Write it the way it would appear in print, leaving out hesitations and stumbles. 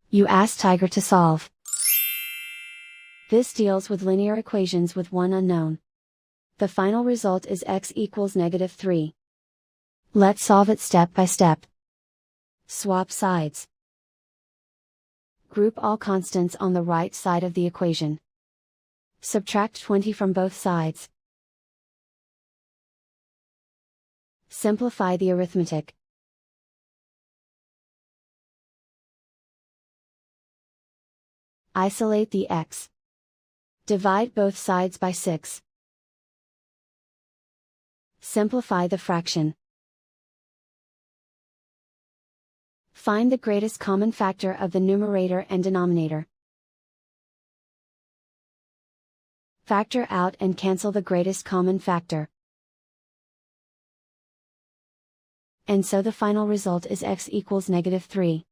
You ask Tiger to solve. This deals with linear equations with one unknown. The final result is x equals -3. Let's solve it step by step. Swap sides. Group all constants on the right side of the equation. Subtract 20 from both sides. Simplify the arithmetic. Isolate the x. Divide both sides by 6. Simplify the fraction. Find the greatest common factor of the numerator and denominator. Factor out and cancel the greatest common factor. And so the final result is x equals -3.